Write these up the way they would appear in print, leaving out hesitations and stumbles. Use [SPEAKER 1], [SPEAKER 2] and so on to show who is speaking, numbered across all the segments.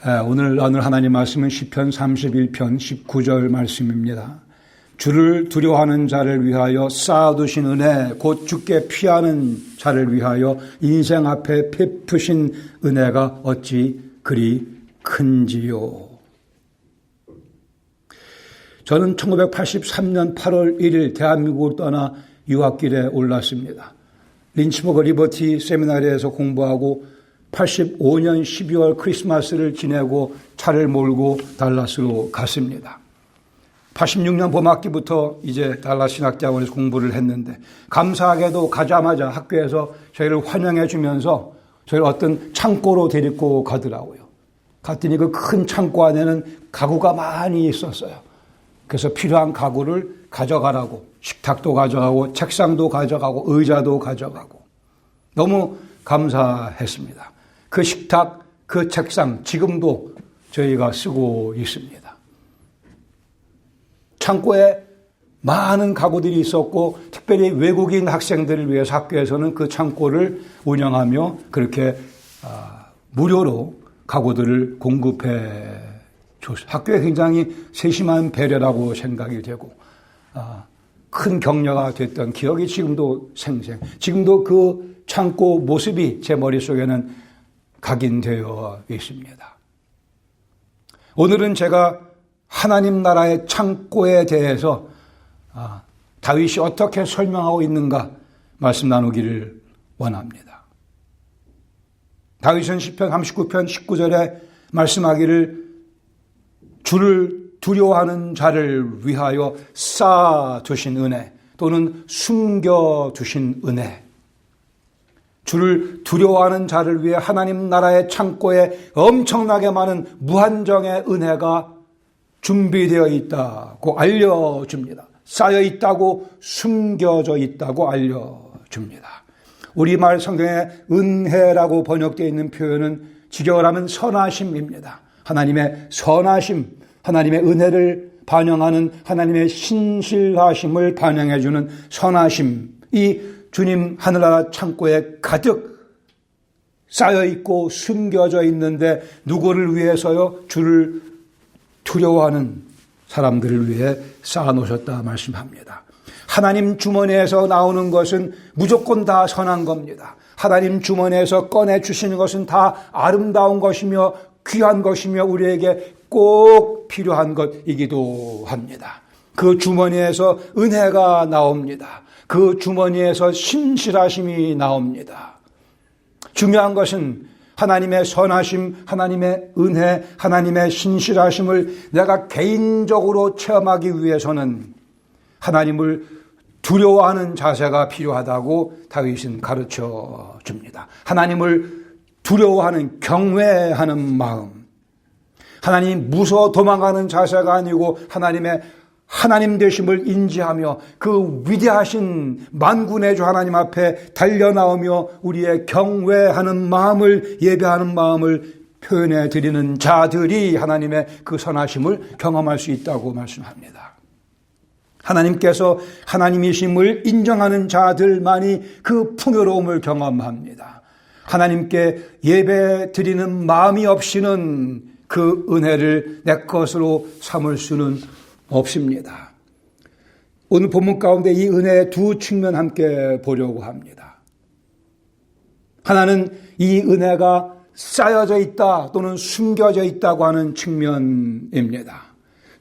[SPEAKER 1] 오늘 나눌 하나님 말씀은 시편 31편 19절 말씀입니다. 주를 두려워하는 자를 위하여 쌓아두신 은혜, 곧 주께 피하는 자를 위하여 인생 앞에 베푸신 은혜가 어찌 그리 큰지요. 저는 1983년 8월 1일 대한민국을 떠나 유학길에 올랐습니다. 린치버그 리버티 세미나리에서 공부하고 85년 12월 크리스마스를 지내고 차를 몰고 달라스로 갔습니다. 86년 봄학기부터 이제 달라스 신학대학원에서 공부를 했는데 감사하게도 가자마자 학교에서 저희를 환영해 주면서 저희를 어떤 창고로 데리고 가더라고요. 갔더니 그 큰 창고 안에는 가구가 많이 있었어요. 그래서 필요한 가구를 가져가라고, 식탁도 가져가고 책상도 가져가고 의자도 가져가고 너무 감사했습니다. 그 식탁, 그 책상 지금도 저희가 쓰고 있습니다. 창고에 많은 가구들이 있었고 특별히 외국인 학생들을 위해서 학교에서는 그 창고를 운영하며 그렇게 무료로 가구들을 공급해 줬어요. 학교에 굉장히 세심한 배려라고 생각이 되고 큰 격려가 됐던 기억이 지금도 생생. 지금도 그 창고 모습이 제 머릿속에는 각인되어 있습니다. 오늘은 제가 하나님 나라의 창고에 대해서 다윗이 어떻게 설명하고 있는가 말씀 나누기를 원합니다. 다윗은 시편 39편 19절에 말씀하기를 주를 두려워하는 자를 위하여 쌓아두신 은혜 또는 숨겨두신 은혜, 주를 두려워하는 자를 위해 하나님 나라의 창고에 엄청나게 많은 무한정의 은혜가 준비되어 있다고 알려줍니다. 쌓여 있다고, 숨겨져 있다고 알려줍니다. 우리말 성경에 은혜라고 번역되어 있는 표현은 직역하면 선하심입니다. 하나님의 선하심, 하나님의 은혜를 반영하는 하나님의 신실하심을 반영해주는 선하심, 이 주님 하늘나라 창고에 가득 쌓여있고 숨겨져 있는데 누구를 위해서요? 주를 두려워하는 사람들을 위해 쌓아놓으셨다 말씀합니다. 하나님 주머니에서 나오는 것은 무조건 다 선한 겁니다. 하나님 주머니에서 꺼내주시는 것은 다 아름다운 것이며 귀한 것이며 우리에게 꼭 필요한 것이기도 합니다. 그 주머니에서 은혜가 나옵니다. 그 주머니에서 신실하심이 나옵니다. 중요한 것은 하나님의 선하심, 하나님의 은혜, 하나님의 신실하심을 내가 개인적으로 체험하기 위해서는 하나님을 두려워하는 자세가 필요하다고 다윗은 가르쳐 줍니다. 하나님을 두려워하는, 경외하는 마음. 하나님 무서워 도망가는 자세가 아니고 하나님의 하나님 되심을 인지하며 그 위대하신 만군의 주 하나님 앞에 달려나오며 우리의 경외하는 마음을, 예배하는 마음을 표현해 드리는 자들이 하나님의 그 선하심을 경험할 수 있다고 말씀합니다. 하나님께서 하나님이심을 인정하는 자들만이 그 풍요로움을 경험합니다. 하나님께 예배 드리는 마음이 없이는 그 은혜를 내 것으로 삼을 수는 없습니다. 오늘 본문 가운데 이 은혜의 두 측면 함께 보려고 합니다. 하나는 이 은혜가 쌓여져 있다 또는 숨겨져 있다고 하는 측면입니다.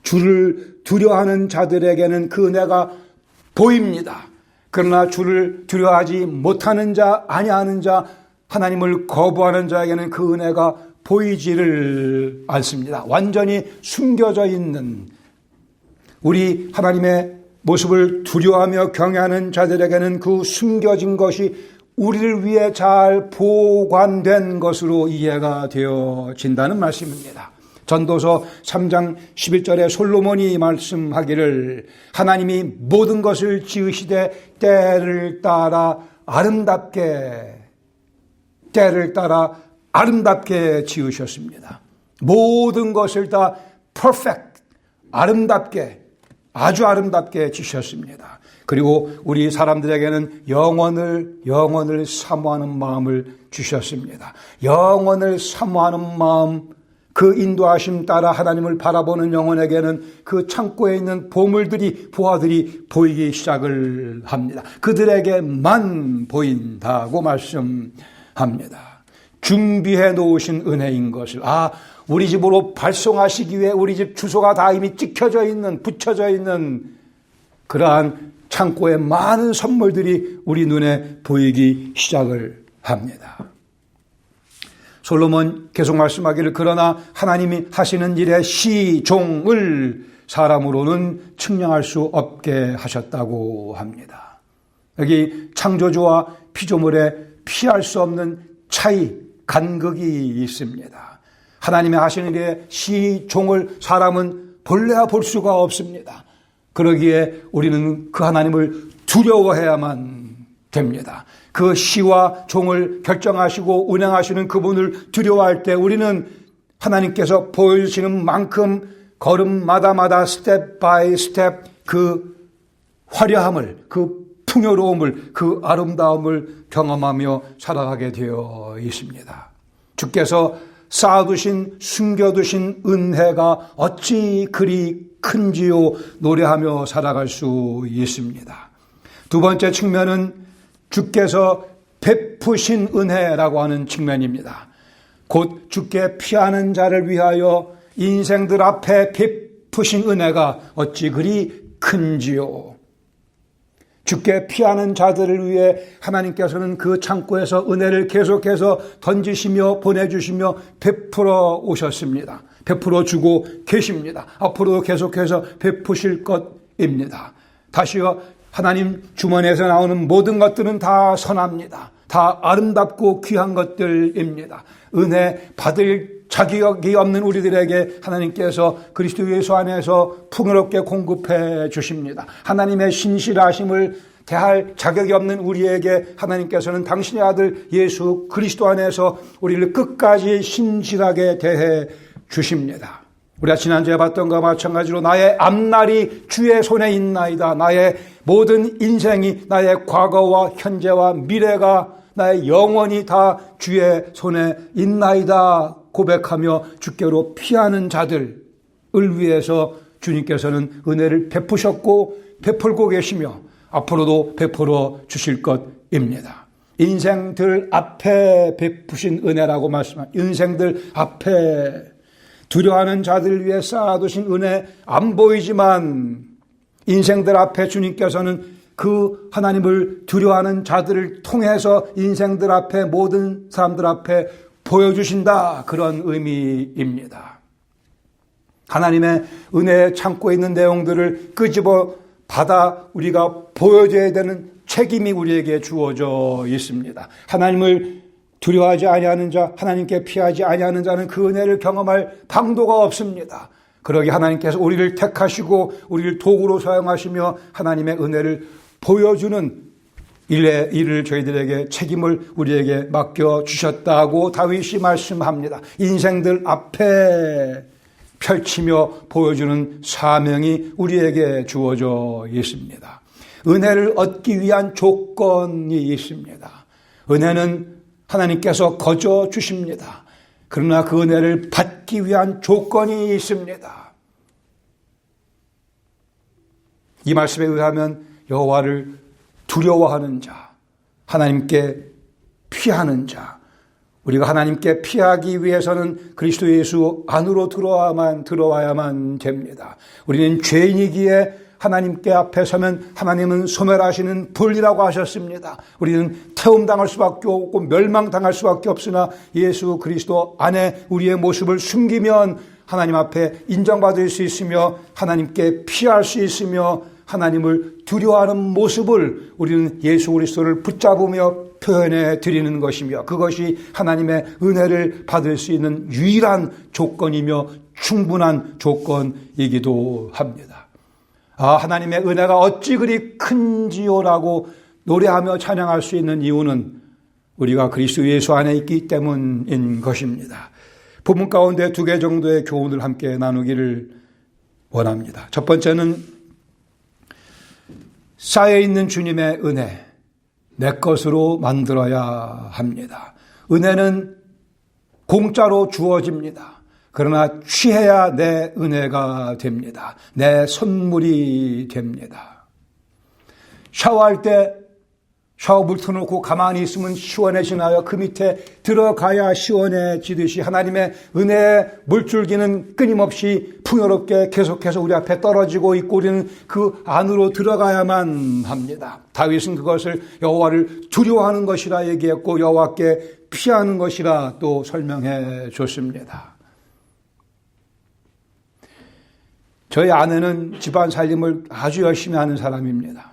[SPEAKER 1] 주를 두려워하는 자들에게는 그 은혜가 보입니다. 그러나 주를 두려워하지 못하는 자, 아니하는 자, 하나님을 거부하는 자에게는 그 은혜가 보이지를 않습니다. 완전히 숨겨져 있는, 우리 하나님의 모습을 두려워하며 경외하는 자들에게는 그 숨겨진 것이 우리를 위해 잘 보관된 것으로 이해가 되어진다는 말씀입니다. 전도서 3장 11절에 솔로몬이 말씀하기를 하나님이 모든 것을 지으시되 때를 따라 아름답게 지으셨습니다. 모든 것을 다 perfect, 아름답게, 아주 아름답게 지으셨습니다. 그리고 우리 사람들에게는 영원을 사모하는 마음을 주셨습니다. 영원을 사모하는 마음, 그 인도하심 따라 하나님을 바라보는 영혼에게는 그 창고에 있는 보물들이, 보화들이 보이기 시작을 합니다. 그들에게만 보인다고 말씀합니다. 준비해 놓으신 은혜인 것을, 우리 집으로 발송하시기 위해 우리 집 주소가 다 이미 찍혀져 있는, 붙여져 있는 그러한 창고에 많은 선물들이 우리 눈에 보이기 시작을 합니다. 솔로몬 계속 말씀하기를, 그러나 하나님이 하시는 일의 시종을 사람으로는 측량할 수 없게 하셨다고 합니다. 여기 창조주와 피조물의 피할 수 없는 차이, 간극이 있습니다. 하나님이 하시는 일의 시종을 사람은 본래야 볼 수가 없습니다. 그러기에 우리는 그 하나님을 두려워해야만 됩니다. 그 시와 종을 결정하시고 운행하시는 그분을 두려워할 때 우리는 하나님께서 보여주시는 만큼 걸음마다마다 스텝 바이 스텝 그 화려함을, 그 풍요로움을, 그 아름다움을 경험하며 살아가게 되어 있습니다. 주께서 쌓아두신, 숨겨두신 은혜가 어찌 그리 큰지요 노래하며 살아갈 수 있습니다. 두 번째 측면은 주께서 베푸신 은혜라고 하는 측면입니다. 곧 주께 피하는 자를 위하여 인생들 앞에 베푸신 은혜가 어찌 그리 큰지요. 주께 피하는 자들을 위해 하나님께서는 그 창고에서 은혜를 계속해서 던지시며 보내주시며 베풀어 오셨습니다. 베풀어 주고 계십니다. 앞으로도 계속해서 베푸실 것입니다. 다시요, 하나님 주머니에서 나오는 모든 것들은 다 선합니다. 다 아름답고 귀한 것들입니다. 은혜 받을 자격이 없는 우리들에게 하나님께서 그리스도 예수 안에서 풍요롭게 공급해 주십니다. 하나님의 신실하심을 대할 자격이 없는 우리에게 하나님께서는 당신의 아들 예수 그리스도 안에서 우리를 끝까지 신실하게 대해 주십니다. 우리가 지난주에 봤던 것과 마찬가지로 나의 앞날이 주의 손에 있나이다. 나의 모든 인생이, 나의 과거와 현재와 미래가, 나의 영원이 다 주의 손에 있나이다 고백하며 주께로 피하는 자들을 위해서 주님께서는 은혜를 베푸셨고 베풀고 계시며 앞으로도 베풀어 주실 것입니다. 인생들 앞에 베푸신 은혜라고 말씀합니다. 인생들 앞에 두려워하는 자들을 위해 쌓아두신 은혜, 안 보이지만 인생들 앞에 주님께서는 그 하나님을 두려워하는 자들을 통해서 인생들 앞에, 모든 사람들 앞에 보여주신다, 그런 의미입니다. 하나님의 은혜의 창고에 있는 내용들을 끄집어 받아 우리가 보여줘야 되는 책임이 우리에게 주어져 있습니다. 하나님을 두려워하지 아니하는 자, 하나님께 피하지 아니하는 자는 그 은혜를 경험할 방도가 없습니다. 그러기 하나님께서 우리를 택하시고 우리를 도구로 사용하시며 하나님의 은혜를 보여주는 일을 저희들에게 책임을 우리에게 맡겨주셨다고 다윗이 말씀합니다. 인생들 앞에 펼치며 보여주는 사명이 우리에게 주어져 있습니다. 은혜를 얻기 위한 조건이 있습니다. 은혜는 하나님께서 거저 주십니다. 그러나 그 은혜를 받기 위한 조건이 있습니다. 이 말씀에 의하면 여호와를 두려워하는 자, 하나님께 피하는 자, 우리가 하나님께 피하기 위해서는 그리스도 예수 안으로 들어와야만 됩니다. 우리는 죄인이기에 하나님께 앞에 서면 하나님은 소멸하시는 불이라고 하셨습니다. 우리는 태움당할 수밖에 없고 멸망당할 수밖에 없으나 예수 그리스도 안에 우리의 모습을 숨기면 하나님 앞에 인정받을 수 있으며 하나님께 피할 수 있으며 하나님을 두려워하는 모습을 우리는 예수 그리스도를 붙잡으며 표현해 드리는 것이며 그것이 하나님의 은혜를 받을 수 있는 유일한 조건이며 충분한 조건이기도 합니다. 하나님의 은혜가 어찌 그리 큰지요라고 노래하며 찬양할 수 있는 이유는 우리가 그리스도 예수 안에 있기 때문인 것입니다. 본문 가운데 2개 정도의 교훈을 함께 나누기를 원합니다. 첫 번째는 쌓여있는 주님의 은혜, 내 것으로 만들어야 합니다. 은혜는 공짜로 주어집니다. 그러나 취해야 내 은혜가 됩니다. 내 선물이 됩니다. 샤워할 때 샤워물 틀어놓고 가만히 있으면 시원해지나요? 그 밑에 들어가야 시원해지듯이 하나님의 은혜의 물줄기는 끊임없이 풍요롭게 계속해서 우리 앞에 떨어지고 있고 우리는 그 안으로 들어가야만 합니다. 다윗은 그것을 여호와를 두려워하는 것이라 얘기했고 여호와께 피하는 것이라 또 설명해 줬습니다. 저희 아내는 집안 살림을 아주 열심히 하는 사람입니다.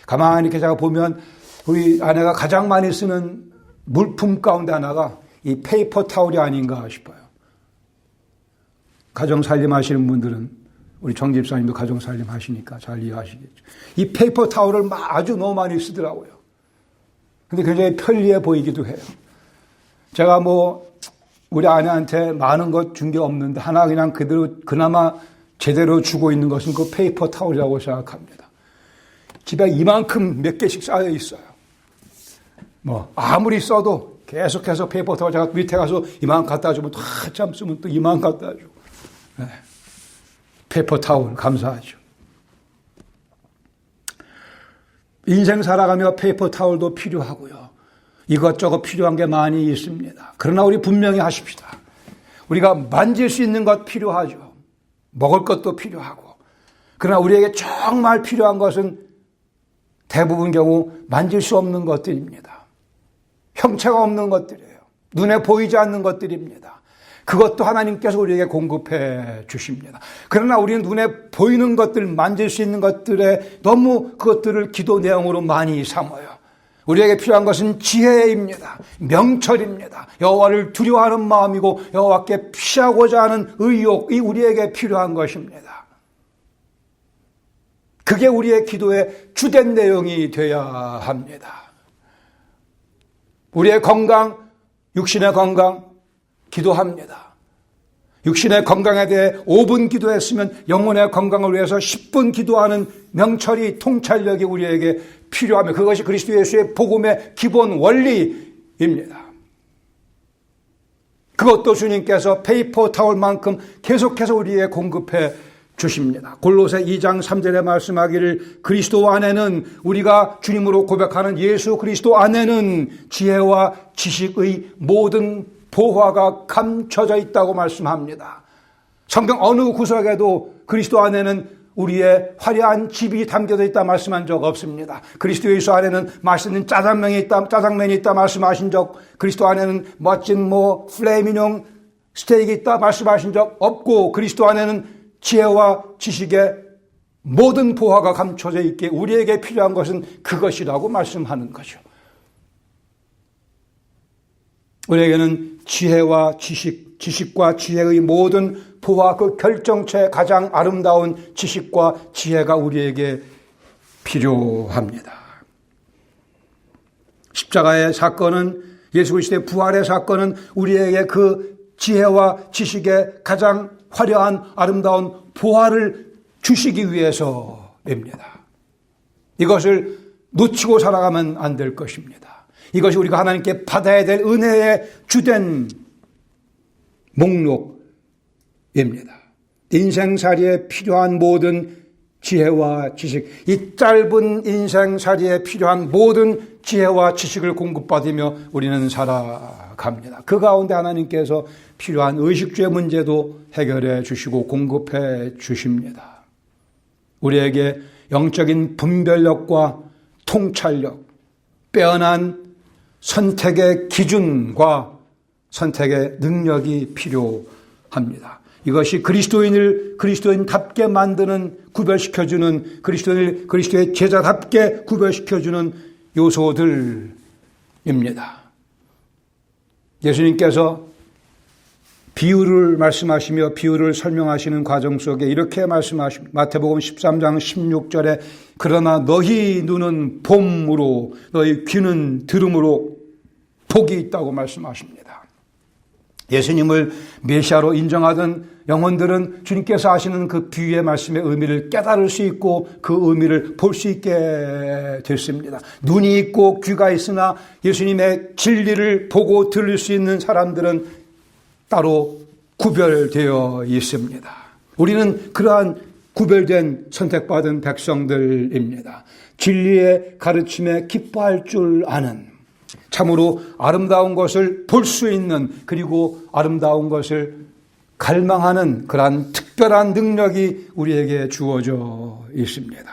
[SPEAKER 1] 가만히 이렇게 제가 보면 우리 아내가 가장 많이 쓰는 물품 가운데 하나가 이 페이퍼 타올이 아닌가 싶어요. 가정살림 하시는 분들은 우리 정 집사님도 가정살림 하시니까 잘 이해하시겠죠. 이 페이퍼 타올을 아주 너무 많이 쓰더라고요. 근데 굉장히 편리해 보이기도 해요. 제가 우리 아내한테 많은 것 준 게 없는데 하나 그냥 그대로 그나마 제대로 주고 있는 것은 그 페이퍼 타올이라고 생각합니다. 집에 이만큼 몇 개씩 쌓여 있어요. 아무리 써도 계속해서 페이퍼 타올 제가 밑에 가서 이만 갖다 주면 또 한참 쓰면 또 이만 갖다 주고. 네. 페이퍼 타올 감사하죠. 인생 살아가며 페이퍼 타올도 필요하고요. 이것저것 필요한 게 많이 있습니다. 그러나 우리 분명히 하십시다. 우리가 만질 수 있는 것 필요하죠. 먹을 것도 필요하고. 그러나 우리에게 정말 필요한 것은 대부분 경우 만질 수 없는 것들입니다. 형체가 없는 것들이에요. 눈에 보이지 않는 것들입니다. 그것도 하나님께서 우리에게 공급해 주십니다. 그러나 우리는 눈에 보이는 것들, 만질 수 있는 것들에 너무 그것들을 기도 내용으로 많이 삼아요. 우리에게 필요한 것은 지혜입니다. 명철입니다. 여호와를 두려워하는 마음이고 여호와께 피하고자 하는 의욕이 우리에게 필요한 것입니다. 그게 우리의 기도의 주된 내용이 되어야 합니다. 우리의 건강, 육신의 건강 기도합니다. 육신의 건강에 대해 5분 기도했으면 영혼의 건강을 위해서 10분 기도하는 명철이 통찰력이 우리에게 필요하며 그것이 그리스도 예수의 복음의 기본 원리입니다. 그것도 주님께서 페이퍼 타올만큼 계속해서 우리에게 공급해 주십니다. 골로새 2장 3절에 말씀하기를 그리스도 안에는 우리가 주님으로 고백하는 예수 그리스도 안에는 지혜와 지식의 모든 보화가 감춰져 있다고 말씀합니다. 성경 어느 구석에도 그리스도 안에는 우리의 화려한 집이 담겨져 있다 말씀한 적 없습니다. 그리스도 예수 안에는 맛있는 짜장면이 있다 말씀하신 적, 그리스도 안에는 멋진 플레미뇽 스테이크 있다 말씀하신 적 없고 그리스도 안에는 지혜와 지식의 모든 보화가 감춰져 있기에 우리에게 필요한 것은 그것이라고 말씀하는 거죠. 우리에게는 지혜와 지식과 지혜의 모든 보화 그 결정체 가장 아름다운 지식과 지혜가 우리에게 필요합니다. 십자가의 사건은 예수 그리스도의 부활의 사건은 우리에게 그 지혜와 지식의 가장 화려한 아름다운 보화를 주시기 위해서입니다. 이것을 놓치고 살아가면 안 될 것입니다. 이것이 우리가 하나님께 받아야 될 은혜의 주된 목록입니다. 인생살이에 필요한 모든 지혜와 지식, 이 짧은 인생살이에 필요한 모든 지혜와 지식을 공급받으며 우리는 살아갑니다. 그 가운데 하나님께서 필요한 의식주의 문제도 해결해 주시고 공급해 주십니다. 우리에게 영적인 분별력과 통찰력, 빼어난 선택의 기준과 선택의 능력이 필요합니다. 이것이 그리스도인답게 만드는 구별시켜주는 그리스도의 제자답게 구별시켜주는 요소들입니다. 예수님께서 비유를 말씀하시며 비유를 설명하시는 과정 속에 이렇게 말씀하십니다. 마태복음 13장 16절에 그러나 너희 눈은 봄으로 너희 귀는 들음으로 복이 있다고 말씀하십니다. 예수님을 메시아로 인정하던 영혼들은 주님께서 하시는 그 비유의 말씀의 의미를 깨달을 수 있고 그 의미를 볼 수 있게 됐습니다. 눈이 있고 귀가 있으나 예수님의 진리를 보고 들을 수 있는 사람들은 따로 구별되어 있습니다. 우리는 그러한 구별된 선택받은 백성들입니다. 진리의 가르침에 기뻐할 줄 아는, 참으로 아름다운 것을 볼 수 있는, 그리고 아름다운 것을 갈망하는 그러한 특별한 능력이 우리에게 주어져 있습니다.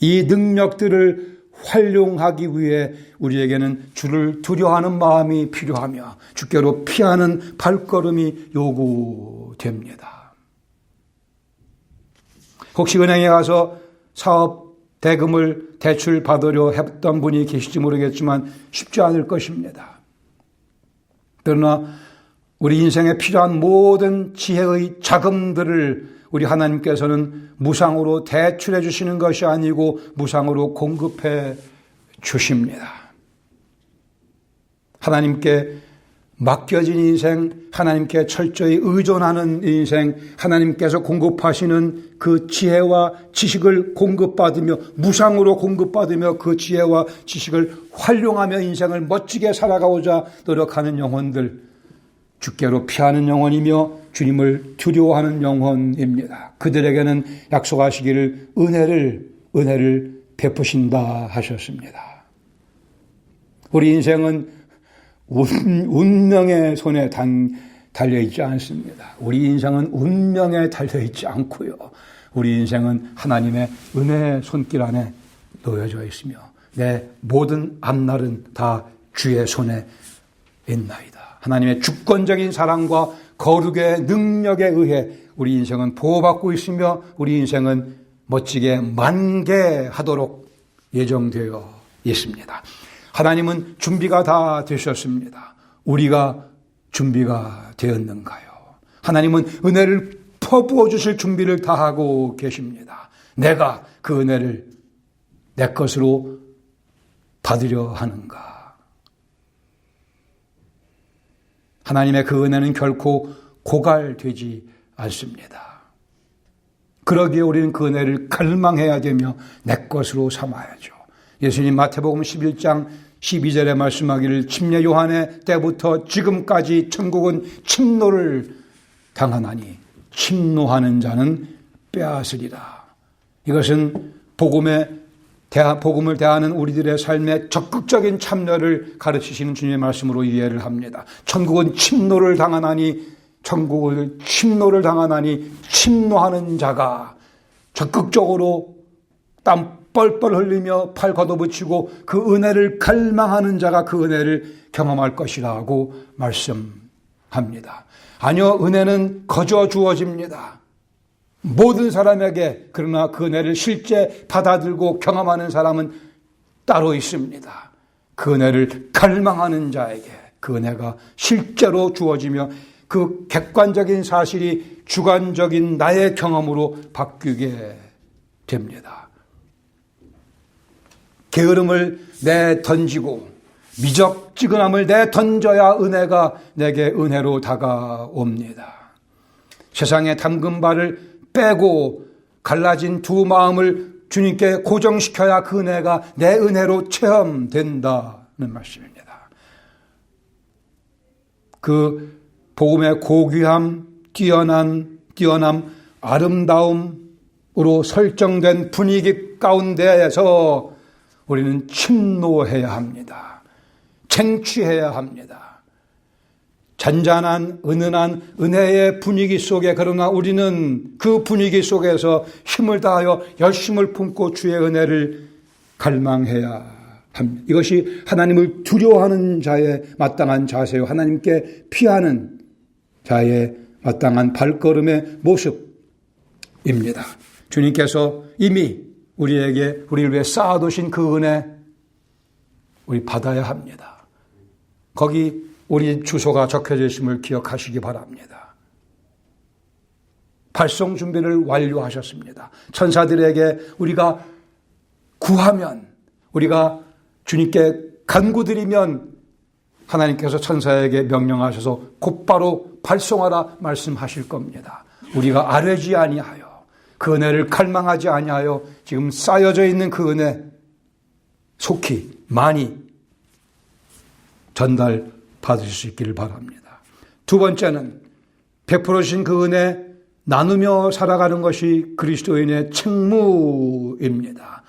[SPEAKER 1] 이 능력들을 활용하기 위해 우리에게는 주를 두려워하는 마음이 필요하며 주께로 피하는 발걸음이 요구됩니다. 혹시 은행에 가서 사업 대금을 대출 받으려 했던 분이 계실지 모르겠지만 쉽지 않을 것입니다. 그러나 우리 인생에 필요한 모든 지혜의 자금들을 우리 하나님께서는 무상으로 대출해 주시는 것이 아니고 무상으로 공급해 주십니다. 하나님께 맡겨진 인생, 하나님께 철저히 의존하는 인생, 하나님께서 공급하시는 그 지혜와 지식을 공급받으며 무상으로 공급받으며 그 지혜와 지식을 활용하며 인생을 멋지게 살아가고자 노력하는 영혼들, 주께로 피하는 영혼이며 주님을 두려워하는 영혼입니다. 그들에게는 약속하시기를 은혜를 베푸신다 하셨습니다. 우리 인생은 운명의 손에 달려있지 않습니다. 우리 인생은 운명에 달려있지 않고요. 우리 인생은 하나님의 은혜의 손길 안에 놓여져 있으며 내 모든 앞날은 다 주의 손에 있나이다. 하나님의 주권적인 사랑과 거룩의 능력에 의해 우리 인생은 보호받고 있으며 우리 인생은 멋지게 만개하도록 예정되어 있습니다. 하나님은 준비가 다 되셨습니다. 우리가 준비가 되었는가요? 하나님은 은혜를 퍼부어 주실 준비를 다 하고 계십니다. 내가 그 은혜를 내 것으로 받으려 하는가? 하나님의 그 은혜는 결코 고갈되지 않습니다. 그러기에 우리는 그 은혜를 갈망해야 되며 내 것으로 삼아야죠. 예수님 마태복음 11장 12절에 말씀하기를 침례 요한의 때부터 지금까지 천국은 침노를 당하나니 침노하는 자는 빼앗으리라. 이것은 복음을 대하는 우리들의 삶의 적극적인 참여를 가르치시는 주님의 말씀으로 이해를 합니다. 천국은 침노를 당하나니 침노하는 자가 적극적으로 땀 뻘뻘 흘리며 팔 걷어붙이고 그 은혜를 갈망하는 자가 그 은혜를 경험할 것이라고 말씀합니다. 아니요, 은혜는 거저 주어집니다. 모든 사람에게. 그러나 그 은혜를 실제 받아들고 경험하는 사람은 따로 있습니다. 그 은혜를 갈망하는 자에게 그 은혜가 실제로 주어지며 그 객관적인 사실이 주관적인 나의 경험으로 바뀌게 됩니다. 게으름을 내던지고 미적지근함을 내던져야 은혜가 내게 은혜로 다가옵니다. 세상에 담근 바를 빼고 갈라진 두 마음을 주님께 고정시켜야 그 은혜가 내 은혜로 체험된다는 말씀입니다. 그 복음의 고귀함, 뛰어남, 아름다움으로 설정된 분위기 가운데에서 우리는 침노해야 합니다. 쟁취해야 합니다. 잔잔한 은은한 은혜의 분위기 속에, 그러나 우리는 그 분위기 속에서 힘을 다하여 열심을 품고 주의 은혜를 갈망해야 합니다. 이것이 하나님을 두려워하는 자의 마땅한 자세요, 하나님께 피하는 자의 마땅한 발걸음의 모습입니다. 주님께서 이미 우리를 위해 쌓아두신 그 은혜 우리 받아야 합니다. 거기 우리 주소가 적혀져 있음을 기억하시기 바랍니다. 발송 준비를 완료하셨습니다. 천사들에게 우리가 구하면, 우리가 주님께 간구드리면 하나님께서 천사에게 명령하셔서 곧바로 발송하라 말씀하실 겁니다. 우리가 아뢰지 아니하여 그 은혜를 갈망하지 아니하여 지금 쌓여져 있는 그 은혜 속히 많이 전달 받으실 수 있기를 바랍니다. 두 번째는 베풀어 주신 그 은혜 나누며 살아가는 것이 그리스도인의 책무입니다.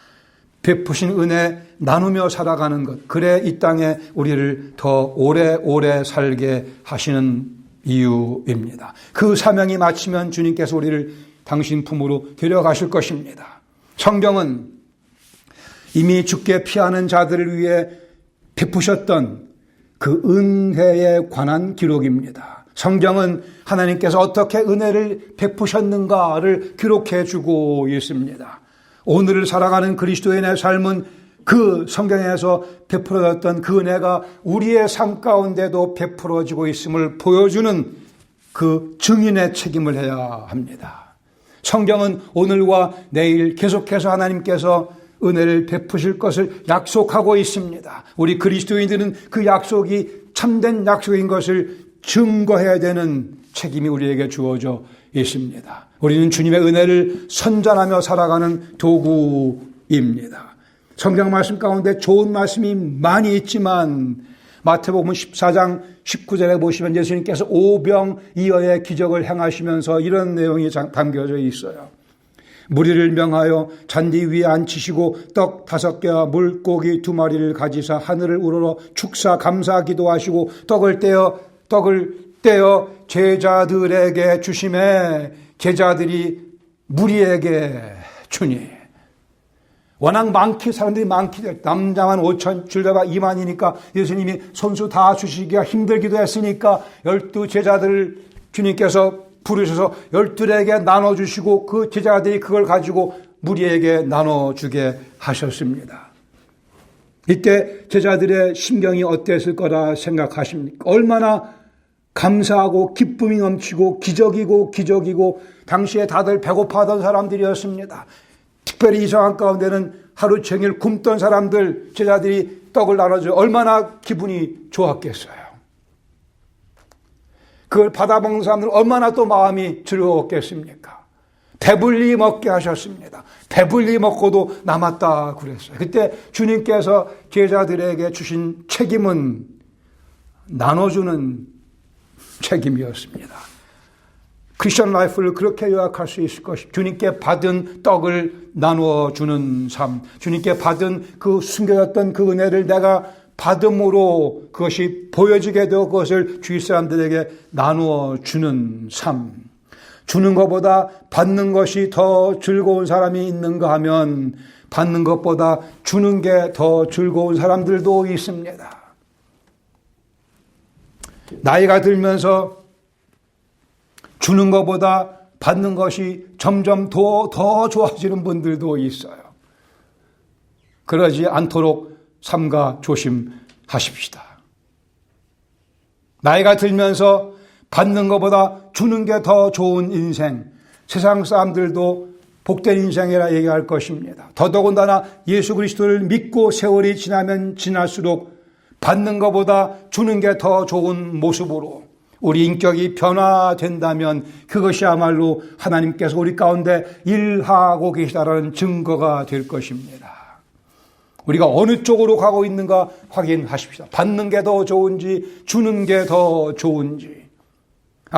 [SPEAKER 1] 베푸신 은혜 나누며 살아가는 것, 그래 이 땅에 우리를 더 오래오래 살게 하시는 이유입니다. 그 사명이 마치면 주님께서 우리를 당신 품으로 데려가실 것입니다. 성경은 이미 죽게 피하는 자들을 위해 베푸셨던 그 은혜에 관한 기록입니다. 성경은 하나님께서 어떻게 은혜를 베푸셨는가를 기록해 주고 있습니다. 오늘을 살아가는 그리스도인의 삶은 그 성경에서 베풀어졌던 그 은혜가 우리의 삶 가운데도 베풀어지고 있음을 보여주는 그 증인의 책임을 해야 합니다. 성경은 오늘과 내일 계속해서 하나님께서 은혜를 베푸실 것을 약속하고 있습니다. 우리 그리스도인들은 그 약속이 참된 약속인 것을 증거해야 되는 책임이 우리에게 주어져 있습니다. 우리는 주님의 은혜를 선전하며 살아가는 도구입니다. 성경 말씀 가운데 좋은 말씀이 많이 있지만 마태복음 14장 19절에 보시면 예수님께서 오병이어의 기적을 행하시면서 이런 내용이 담겨져 있어요. 무리를 명하여 잔디 위에 앉히시고 떡 5개와 물고기 2마리를 가지사 하늘을 우러러 축사 감사 기도하시고 떡을 떼어 제자들에게 주심에 제자들이 무리에게 주니. 워낙 사람들이 많기 때문에 남자만 5천, 줄잡아 2만이니까 예수님이 손수 다 주시기가 힘들기도 했으니까 12 제자들을 주님께서 부르셔서 12에게 나눠주시고 그 제자들이 그걸 가지고 무리에게 나눠주게 하셨습니다. 이때 제자들의 심경이 어땠을 거라 생각하십니까? 얼마나 감사하고 기쁨이 넘치고 기적이고 당시에 다들 배고파하던 사람들이었습니다. 특별히 이 상황 가운데는 하루 종일 굶던 사람들, 제자들이 떡을 나눠줘 얼마나 기분이 좋았겠어요. 그걸 받아먹는 사람들은 얼마나 또 마음이 즐거웠겠습니까? 배불리 먹게 하셨습니다. 배불리 먹고도 남았다 그랬어요. 그때 주님께서 제자들에게 주신 책임은 나눠주는 책임이었습니다. 크리스천 라이프를 그렇게 요약할 수 있을 것입니다. 주님께 받은 떡을 나누어주는 삶, 주님께 받은 그 숨겨졌던 그 은혜를 내가 받음으로 그것이 보여지게 되어 그것을 주위 사람들에게 나누어주는 삶. 주는 것보다 받는 것이 더 즐거운 사람이 있는가 하면 받는 것보다 주는 게 더 즐거운 사람들도 있습니다. 나이가 들면서 주는 것보다 받는 것이 점점 더 좋아지는 분들도 있어요. 그러지 않도록 삼가 조심하십시다. 나이가 들면서 받는 것보다 주는 게 더 좋은 인생, 세상 사람들도 복된 인생이라 얘기할 것입니다. 더더군다나 예수 그리스도를 믿고 세월이 지나면 지날수록 받는 것보다 주는 게 더 좋은 모습으로 우리 인격이 변화된다면 그것이야말로 하나님께서 우리 가운데 일하고 계시다라는 증거가 될 것입니다. 우리가 어느 쪽으로 가고 있는가 확인하십시다. 받는 게 더 좋은지 주는 게 더 좋은지.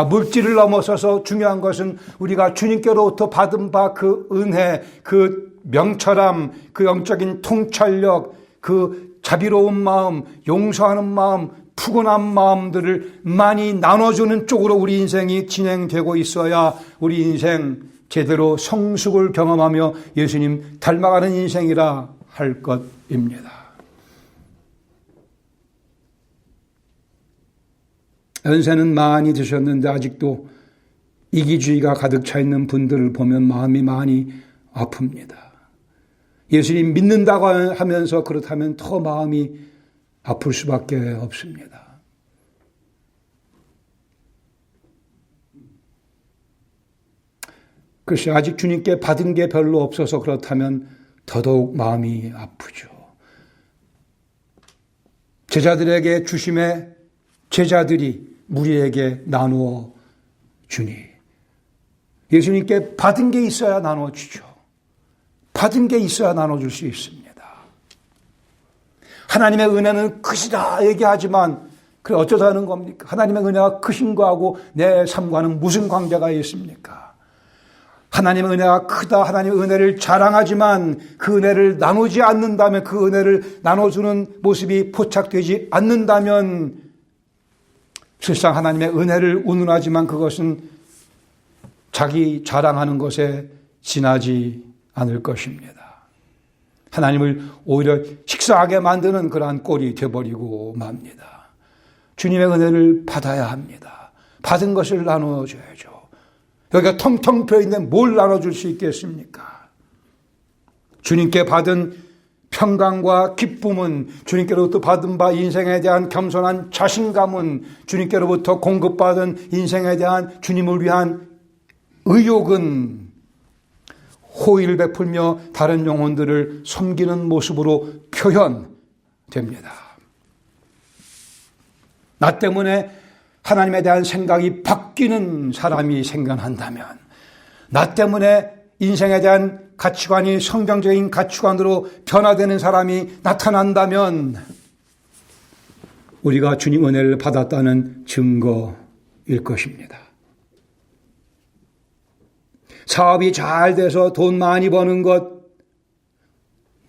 [SPEAKER 1] 물질을 넘어서서 중요한 것은 우리가 주님께로부터 받은 바 그 은혜, 그 명철함, 그 영적인 통찰력, 그 자비로운 마음, 용서하는 마음, 푸근한 마음들을 많이 나눠주는 쪽으로 우리 인생이 진행되고 있어야 우리 인생 제대로 성숙을 경험하며 예수님 닮아가는 인생이라 할 것입니다. 연세는 많이 드셨는데 아직도 이기주의가 가득 차 있는 분들을 보면 마음이 많이 아픕니다. 예수님 믿는다고 하면서 그렇다면 더 마음이 아플 수밖에 없습니다. 글쎄 아직 주님께 받은 게 별로 없어서 그렇다면 더더욱 마음이 아프죠. 제자들에게 주심에 제자들이 무리에게 나누어 주니 예수님께 받은 게 있어야 나눠 주죠. 받은 게 있어야 나눠줄 수 있습니다. 하나님의 은혜는 크시다 얘기하지만 그래 어쩌다 하는 겁니까? 하나님의 은혜가 크신 거하고 내 삶과는 무슨 관계가 있습니까? 하나님의 은혜가 크다, 하나님의 은혜를 자랑하지만 그 은혜를 나누지 않는다면, 그 은혜를 나눠주는 모습이 포착되지 않는다면 실상 하나님의 은혜를 운운하지만 그것은 자기 자랑하는 것에 지나지 않을 것입니다. 하나님을 오히려 식상하게 만드는 그러한 꼴이 되어버리고 맙니다. 주님의 은혜를 받아야 합니다. 받은 것을 나눠줘야죠. 여기가 텅텅 비어있는데 뭘 나눠줄 수 있겠습니까? 주님께 받은 평강과 기쁨은, 주님께로부터 받은 바 인생에 대한 겸손한 자신감은, 주님께로부터 공급받은 인생에 대한 주님을 위한 의욕은 호의를 베풀며 다른 영혼들을 섬기는 모습으로 표현됩니다. 나 때문에 하나님에 대한 생각이 바뀌는 사람이 생겨난다면, 나 때문에 인생에 대한 가치관이 성경적인 가치관으로 변화되는 사람이 나타난다면 우리가 주님 은혜를 받았다는 증거일 것입니다. 사업이 잘 돼서 돈 많이 버는 것,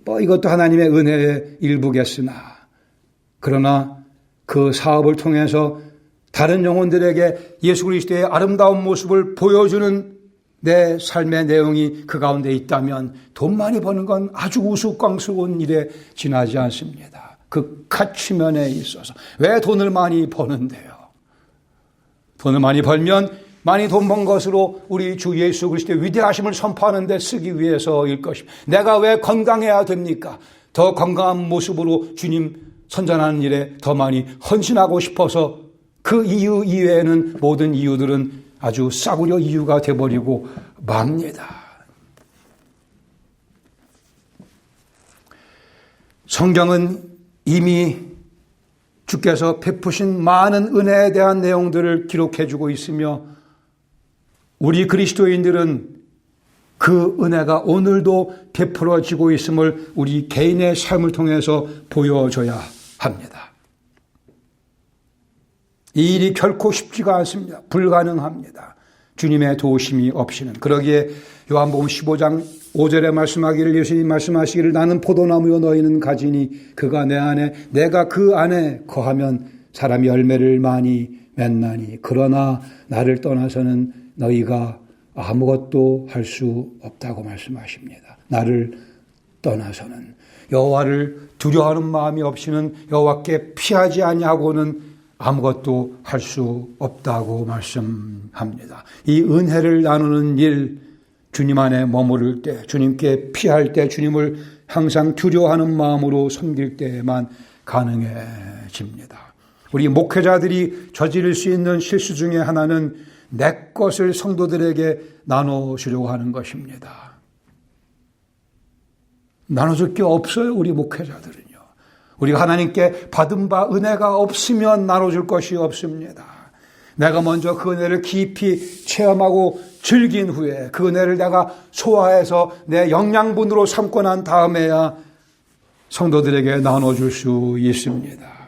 [SPEAKER 1] 이것도 하나님의 은혜의 일부겠으나, 그러나 그 사업을 통해서 다른 영혼들에게 예수 그리스도의 아름다운 모습을 보여주는 내 삶의 내용이 그 가운데 있다면 돈 많이 버는 건 아주 우스꽝스러운 일에 지나지 않습니다. 그 가치면에 있어서. 왜 돈을 많이 버는데요? 돈을 많이 벌면 많이 돈 번 것으로 우리 주 예수 그리스도의 위대하심을 선포하는 데 쓰기 위해서일 것입니다. 내가 왜 건강해야 됩니까? 더 건강한 모습으로 주님 선전하는 일에 더 많이 헌신하고 싶어서 그 이유 이외에는 모든 이유들은 아주 싸구려 이유가 되어버리고 맙니다. 성경은 이미 주께서 베푸신 많은 은혜에 대한 내용들을 기록해주고 있으며 우리 그리스도인들은 그 은혜가 오늘도 베풀어지고 있음을 우리 개인의 삶을 통해서 보여줘야 합니다. 이 일이 결코 쉽지가 않습니다. 불가능합니다. 주님의 도우심이 없이는. 그러기에 요한복음 15장 5절에 말씀하기를, 예수님이 말씀하시기를, 나는 포도나무요 너희는 가지니 그가 내 안에 내가 그 안에 거하면 사람이 열매를 많이 맺나니 그러나 나를 떠나서는 너희가 아무것도 할 수 없다고 말씀하십니다. 나를 떠나서는, 여호와를 두려워하는 마음이 없이는, 여호와께 피하지 아니하고는 아무것도 할 수 없다고 말씀합니다. 이 은혜를 나누는 일, 주님 안에 머무를 때, 주님께 피할 때, 주님을 항상 두려워하는 마음으로 섬길 때에만 가능해집니다. 우리 목회자들이 저지를 수 있는 실수 중에 하나는 내 것을 성도들에게 나눠주려고 하는 것입니다. 나눠줄 게 없어요, 우리 목회자들은요. 우리가 하나님께 받은 바 은혜가 없으면 나눠줄 것이 없습니다. 내가 먼저 그 은혜를 깊이 체험하고 즐긴 후에 그 은혜를 내가 소화해서 내 영양분으로 삼고 난 다음에야 성도들에게 나눠줄 수 있습니다.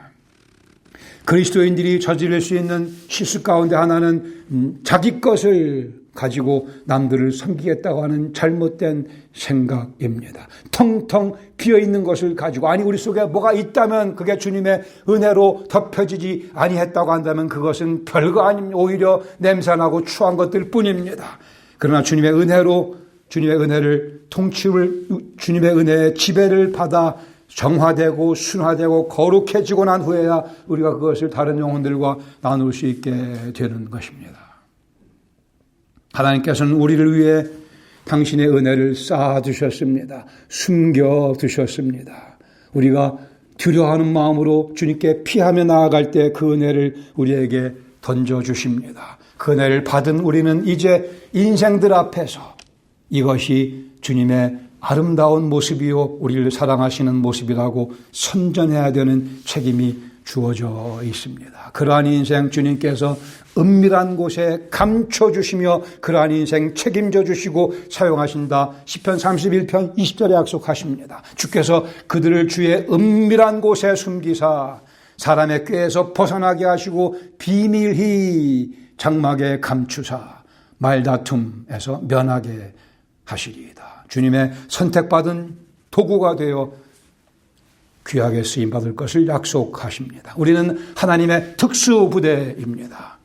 [SPEAKER 1] 그리스도인들이 저지를 수 있는 실수 가운데 하나는 자기 것을 가지고 남들을 섬기겠다고 하는 잘못된 생각입니다. 텅텅 비어있는 것을 가지고, 아니 우리 속에 뭐가 있다면 그게 주님의 은혜로 덮여지지 아니했다고 한다면 그것은 별거 아닙니다. 오히려 냄새나고 추한 것들 뿐입니다. 그러나 주님의 은혜로, 주님의 은혜를 통치를, 주님의 은혜의 지배를 받아 정화되고 순화되고 거룩해지고 난 후에야 우리가 그것을 다른 영혼들과 나눌 수 있게 되는 것입니다. 하나님께서는 우리를 위해 당신의 은혜를 쌓아두셨습니다. 숨겨두셨습니다. 우리가 두려워하는 마음으로 주님께 피하며 나아갈 때 그 은혜를 우리에게 던져주십니다. 그 은혜를 받은 우리는 이제 인생들 앞에서 이것이 주님의 아름다운 모습이요 우리를 사랑하시는 모습이라고 선전해야 되는 책임이 주어져 있습니다. 그러한 인생 주님께서 은밀한 곳에 감춰주시며 그러한 인생 책임져 주시고 사용하신다. 시편 31편 20절에 약속하십니다. 주께서 그들을 주의 은밀한 곳에 숨기사 사람의 꾀에서 벗어나게 하시고 비밀히 장막에 감추사 말다툼에서 면하게 하시리이다. 주님의 선택받은 도구가 되어 귀하게 쓰임받을 것을 약속하십니다. 우리는 하나님의 특수부대입니다.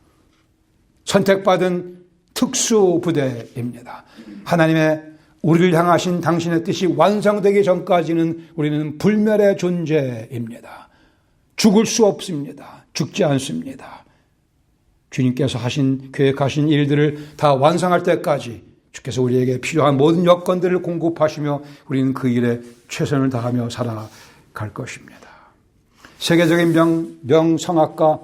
[SPEAKER 1] 선택받은 특수부대입니다. 하나님의 우리를 향하신 당신의 뜻이 완성되기 전까지는 우리는 불멸의 존재입니다. 죽을 수 없습니다. 죽지 않습니다. 주님께서 계획하신 일들을 다 완성할 때까지 주께서 우리에게 필요한 모든 여건들을 공급하시며 우리는 그 일에 최선을 다하며 살아갈 것입니다. 세계적인 명성학가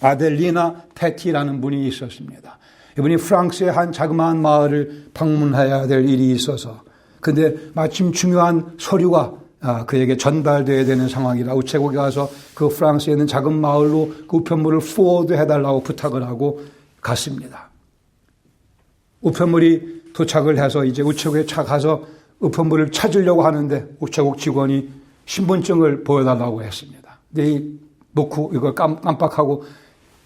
[SPEAKER 1] 아델리나 페티라는 분이 있었습니다. 이분이 프랑스의 한 자그마한 마을을 방문해야 될 일이 있어서 근데 마침 중요한 서류가 그에게 전달돼야 되는 상황이라 우체국에 가서 그 프랑스에 있는 작은 마을로 그 우편물을 포워드해달라고 부탁을 하고 갔습니다. 우편물이 도착을 해서 이제 우체국에 가서 우편물을 찾으려고 하는데 우체국 직원이 신분증을 보여달라고 했습니다. 근데 놓고 이걸 깜빡하고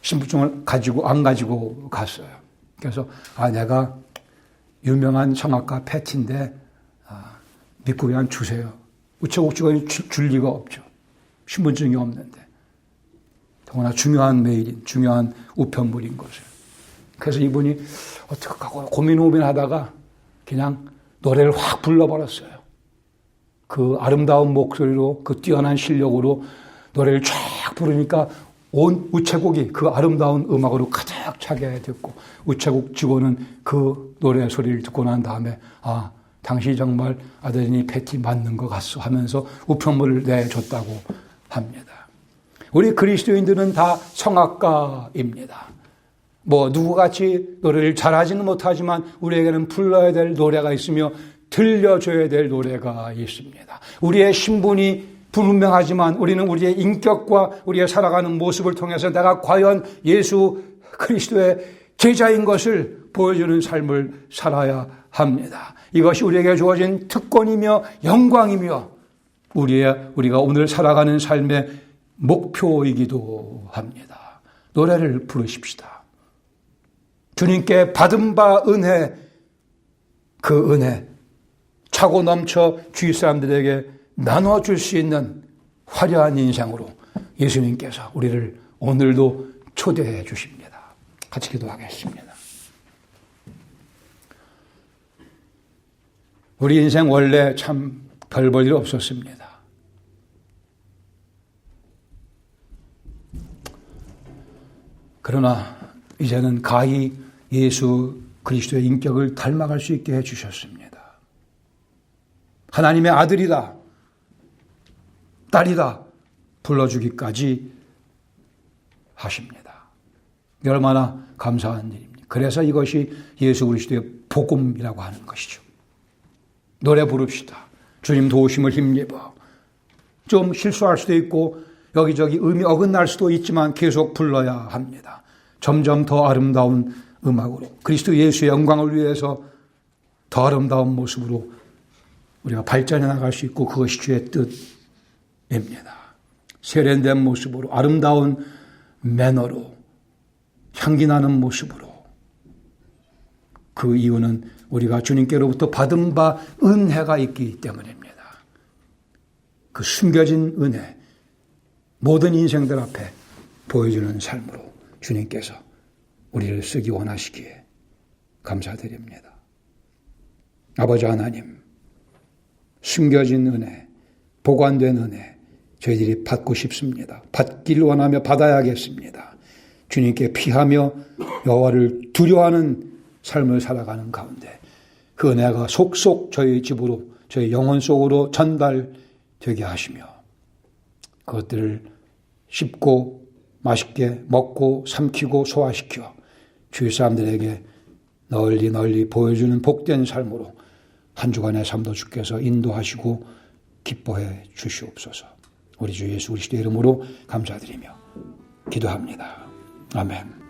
[SPEAKER 1] 신분증을 안 가지고 갔어요. 그래서 내가 유명한 성악가 패티인데 믿고 그냥 주세요. 우체국 직원이 줄 리가 없죠. 신분증이 없는데. 더구나 중요한 메일인, 중요한 우편물인 것을. 그래서 이분이 어떡하고 고민하다가 그냥 노래를 확 불러버렸어요. 그 아름다운 목소리로, 그 뛰어난 실력으로 노래를 쫙 부르니까 온 우체국이 그 아름다운 음악으로 가득 차게 됐고 우체국 직원은 그 노래 소리를 듣고 난 다음에 당신이 정말 아델리나 페티 맞는 것 같소 하면서 우편물을 내줬다고 합니다. 우리 그리스도인들은 다 성악가입니다. 누구같이 노래를 잘하지는 못하지만 우리에게는 불러야 될 노래가 있으며 들려줘야 될 노래가 있습니다. 우리의 신분이 불분명하지만 우리는 우리의 인격과 우리의 살아가는 모습을 통해서 내가 과연 예수 그리스도의 제자인 것을 보여주는 삶을 살아야 합니다. 이것이 우리에게 주어진 특권이며 영광이며 우리가 오늘 살아가는 삶의 목표이기도 합니다. 노래를 부르십시다. 주님께 받은 바 은혜, 그 은혜 차고 넘쳐 주위 사람들에게 나눠줄 수 있는 화려한 인생으로 예수님께서 우리를 오늘도 초대해 주십니다. 같이 기도하겠습니다. 우리 인생 원래 참 별 볼 일 없었습니다. 그러나 이제는 가히 예수 그리스도의 인격을 닮아갈 수 있게 해주셨습니다. 하나님의 아들이다, 딸이다 불러주기까지 하십니다. 얼마나 감사한 일입니까? 그래서 이것이 예수 그리스도의 복음이라고 하는 것이죠. 노래 부릅시다. 주님 도우심을 힘입어. 좀 실수할 수도 있고 여기저기 의미 어긋날 수도 있지만 계속 불러야 합니다. 점점 더 아름다운 음악으로 그리스도 예수의 영광을 위해서 더 아름다운 모습으로 우리가 발전해 나갈 수 있고 그것이 주의 뜻입니다. 세련된 모습으로 아름다운 매너로 향기 나는 모습으로 그 이유는 우리가 주님께로부터 받은 바 은혜가 있기 때문입니다. 그 숨겨진 은혜 모든 인생들 앞에 보여주는 삶으로 주님께서 우리를 쓰기 원하시기에 감사드립니다. 아버지 하나님, 숨겨진 은혜, 보관된 은혜 저희들이 받고 싶습니다. 받기를 원하며 받아야겠습니다. 주님께 피하며 여호와를 두려워하는 삶을 살아가는 가운데 그 은혜가 속속 저희 집으로 저희 영혼 속으로 전달되게 하시며 그것들을 씹고 맛있게 먹고 삼키고 소화시켜 주위 사람들에게 널리 보여주는 복된 삶으로 한 주간의 삶도 주께서 인도하시고 기뻐해 주시옵소서. 우리 주 예수 그리스도의 이름으로 감사드리며 기도합니다. 아멘.